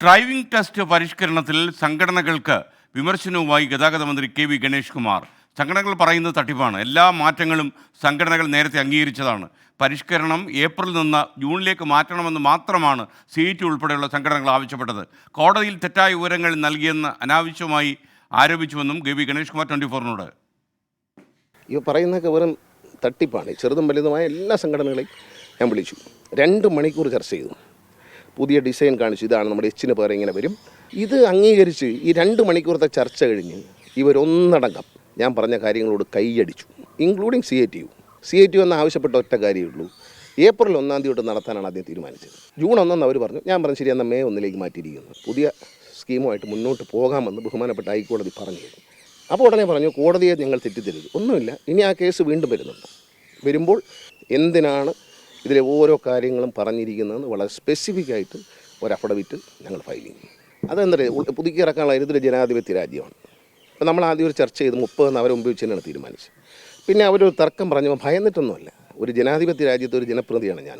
Driving test പരിഷ്കരണത്തിൽ സംഘടനകൾക്ക് വിമർശനവുമായി ഗതാഗത മന്ത്രി കെ.വി. ഗണേഷ് കുമാർ. സംഘടനകൾ പറയുന്നത് തട്ടിപ്പാണ്. എല്ലാ മാറ്റങ്ങളും സംഘടനകൾ നേരത്തെ അംഗീകരിച്ചതാണ്. പരിഷ്കരണം ഏപ്രിലിൽ നിന്ന് ജൂണിലേക്ക് മാറ്റണമെന്ന് മാത്രമാണ് CIT ഉൾപ്പെടെയുള്ള സംഘടനകൾ ആവശ്യപ്പെട്ടത്. കോടതിയിൽ തെറ്റായ വിവരങ്ങൾ നൽകിയെന്ന് അനാവശ്യമായി ആരോപിച്ചുവെന്നും കെ.വി. ഗണേഷ് കുമാർ 24-നോട്. ഈ പറയുന്നതൊക്കെ വെറും തട്ടിപ്പാണ്. ചെറുതും വലുതുമായ എല്ലാ സംഘടനകളെയും ഞാൻ വിളിച്ചു. 2 മണിക്കൂർ ചർച്ച ചെയ്തു. പുതിയ ഡിസൈൻ കാണിച്ചു. ഇതാണ് നമ്മുടെ എച്ചിന് പേരെ ഇങ്ങനെ വരും. ഇത് അംഗീകരിച്ച് ഈ 2 മണിക്കൂറത്തെ ചർച്ച കഴിഞ്ഞ് ഇവരൊന്നടങ്കം ഞാൻ പറഞ്ഞ കാര്യങ്ങളോട് കൈയടിച്ചു, ഇൻക്ലൂഡിങ് CITU എന്ന് ആവശ്യപ്പെട്ട ഒറ്റ കാര്യമുള്ളൂ. ഏപ്രിൽ 1-ാം തീയതി തൊട്ട് നടത്താനാണ് ആദ്യം തീരുമാനിച്ചത്. ജൂൺ 1 അവർ പറഞ്ഞു. ഞാൻ പറഞ്ഞു ശരി, എന്നാൽ മെയ് 1 മാറ്റിയിരിക്കുന്നു. പുതിയ സ്കീമുമായിട്ട് മുന്നോട്ട് പോകാമെന്ന് ബഹുമാനപ്പെട്ട ഹൈക്കോടതി പറഞ്ഞു. അപ്പോൾ ഉടനെ പറഞ്ഞു കോടതിയെ ഞങ്ങൾ തെറ്റിദ്ധരുത്, ഒന്നുമില്ല, ഇനി ആ കേസ് വീണ്ടും വരുന്നുണ്ട്. വരുമ്പോൾ എന്തിനാണ് ഇതിലെ ഓരോ കാര്യങ്ങളും പറഞ്ഞിരിക്കുന്നതെന്ന് വളരെ സ്പെസിഫിക്കായിട്ട് ഒരു അഫിഡവിറ്റ് ഞങ്ങൾ ഫയൽ ചെയ്യും. അതെന്താ പുതുക്കി ഇറക്കാനുള്ള ഇതൊരു ജനാധിപത്യ രാജ്യമാണ്. അപ്പോൾ നമ്മൾ ആദ്യം ഒരു ചർച്ച ചെയ്ത് 30 അവരെ മുമ്പ് വെച്ച് തന്നെയാണ് തീരുമാനിച്ചത്. പിന്നെ അവരൊരു തർക്കം പറഞ്ഞപ്പോൾ ഭയന്നിട്ടൊന്നുമല്ല. ഒരു ജനാധിപത്യ രാജ്യത്തെ ഒരു ജനപ്രതിനിധിയാണ് ഞാൻ.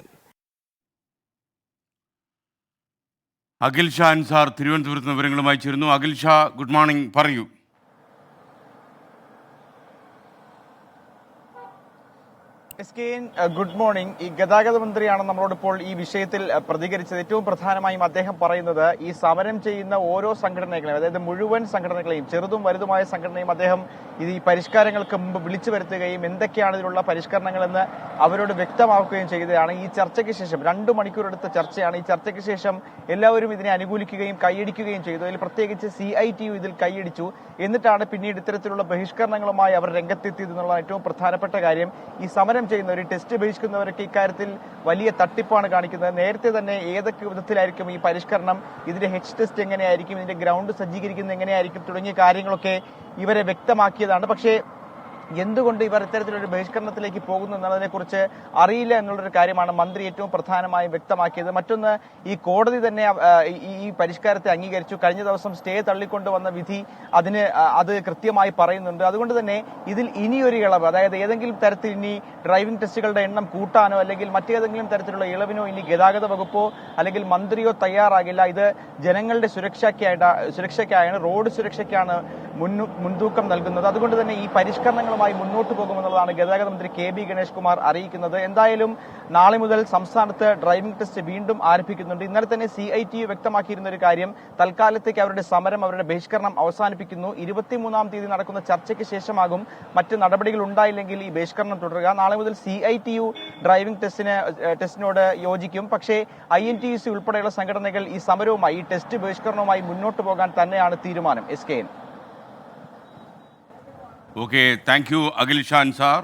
അഖിൽ ഷാ അൻസാർ തിരുവനന്തപുരത്ത് നിന്ന് വിവരങ്ങളുമായി ചേരുന്നു. അഖിൽ ഷാ, ഗുഡ് മോർണിംഗ്, പറയൂ. Good morning. ഈ ഗതാഗത മന്ത്രിയാണ് നമ്മളോടിപ്പോൾ ഈ വിഷയത്തിൽ പ്രതികരിച്ചത്. ഏറ്റവും പ്രധാനമായും അദ്ദേഹം പറയുന്നത് ഈ സമരം ചെയ്യുന്ന ഓരോ സംഘടനകളെയും, അതായത് മുഴുവൻ സംഘടനകളെയും, ചെറുതും വലുതുമായ സംഘടനയും അദ്ദേഹം ഈ പരിഷ്കാരങ്ങൾക്ക് മുമ്പ് വിളിച്ചു വരുത്തുകയും എന്തൊക്കെയാണ് ഇതിലുള്ള പരിഷ്കരണങ്ങളെന്ന് അവരോട് വ്യക്തമാക്കുകയും ചെയ്തതാണ്. ഈ ചർച്ചയ്ക്ക് ശേഷം 2 മണിക്കൂർ എടുത്ത ചർച്ചയാണ്. ഈ ചർച്ചയ്ക്ക് ശേഷം എല്ലാവരും ഇതിനെ അനുകൂലിക്കുകയും കൈയടിക്കുകയും ചെയ്തു. അതിൽ പ്രത്യേകിച്ച് CITU ഇതിൽ കൈയടിച്ചു. എന്നിട്ടാണ് പിന്നീട് ഇത്തരത്തിലുള്ള ബഹിഷ്കരണങ്ങളുമായി അവർ രംഗത്തെത്തിയത് എന്നുള്ള ഏറ്റവും പ്രധാനപ്പെട്ട കാര്യം. ഈ സമരം ചെയ്യുന്നവർ, ടെസ്റ്റ് ബഹിഷ്കരിക്കുന്നവരൊക്കെ ഇക്കാര്യത്തിൽ വലിയ തട്ടിപ്പാണ് കാണിക്കുന്നത്. നേരത്തെ തന്നെ ഏതൊക്കെ വിധത്തിലായിരിക്കും ഈ പരിഷ്കരണം, ഇതിന്റെ ടെസ്റ്റ് എങ്ങനെയായിരിക്കും, ഇതിന്റെ ഗ്രൗണ്ട് സജ്ജീകരിക്കുന്നത് എങ്ങനെയായിരിക്കും തുടങ്ങിയ കാര്യങ്ങളൊക്കെ ഇവരെ വ്യക്തമാക്കിയതാണ്. പക്ഷേ എന്തുകൊണ്ട് ഇവർ ഇത്തരത്തിലൊരു ബഹിഷ്കരണത്തിലേക്ക് പോകുന്നു എന്നതിനെക്കുറിച്ച് അറിയില്ല എന്നുള്ളൊരു കാര്യമാണ് മന്ത്രി ഏറ്റവും പ്രധാനമായും വ്യക്തമാക്കിയത്. മറ്റൊന്ന്, ഈ കോടതി തന്നെ ഈ പരിഷ്കാരത്തെ അംഗീകരിച്ചു. കഴിഞ്ഞ ദിവസം സ്റ്റേ തള്ളിക്കൊണ്ടുവന്ന വിധി അത് കൃത്യമായി പറയുന്നുണ്ട്. അതുകൊണ്ട് തന്നെ ഇതിൽ ഇനിയൊരു ഇളവ്, അതായത് ഏതെങ്കിലും തരത്തിൽ ഇനി ഡ്രൈവിംഗ് ടെസ്റ്റുകളുടെ എണ്ണം കൂട്ടാനോ അല്ലെങ്കിൽ മറ്റേതെങ്കിലും തരത്തിലുള്ള ഇളവിനോ ഇനി ഗതാഗത വകുപ്പോ അല്ലെങ്കിൽ മന്ത്രിയോ തയ്യാറാകില്ല. ഇത് ജനങ്ങളുടെ സുരക്ഷയ്ക്കായാണ്, റോഡ് സുരക്ഷയ്ക്കാണ് മുൻതൂക്കം നൽകുന്നത്. അതുകൊണ്ട് തന്നെ ഈ പരിഷ്കരണങ്ങളുമായി മുന്നോട്ട് പോകുമെന്നുള്ളതാണ് ഗതാഗത മന്ത്രി കെ.ബി. ഗണേഷ് കുമാർ അറിയിക്കുന്നത്. എന്തായാലും നാളെ മുതൽ സംസ്ഥാനത്ത് ഡ്രൈവിംഗ് ടെസ്റ്റ് വീണ്ടും ആരംഭിക്കുന്നുണ്ട്. ഇന്നലെ തന്നെ CITU വ്യക്തമാക്കിയിരുന്ന ഒരു കാര്യം, തൽക്കാലത്തേക്ക് അവരുടെ സമരം, അവരുടെ ബഹിഷ്കരണം അവസാനിപ്പിക്കുന്നു. 23-ാം തീയതി നടക്കുന്ന ചർച്ചയ്ക്ക് ശേഷമാകും മറ്റ് നടപടികൾ ഉണ്ടായില്ലെങ്കിൽ ഈ ബഹിഷ്കരണം തുടരുക. നാളെ മുതൽ CITU ഡ്രൈവിംഗ് ടെസ്റ്റിനോട് യോജിക്കും. പക്ഷേ INTUC ഉൾപ്പെടെയുള്ള സംഘടനകൾ ഈ സമരവുമായി, ഈ ടെസ്റ്റ് ബഹിഷ്കരണവുമായി മുന്നോട്ട് പോകാൻ തന്നെയാണ് തീരുമാനം. SKN. Okay, thank you Akhil Shah Ansar.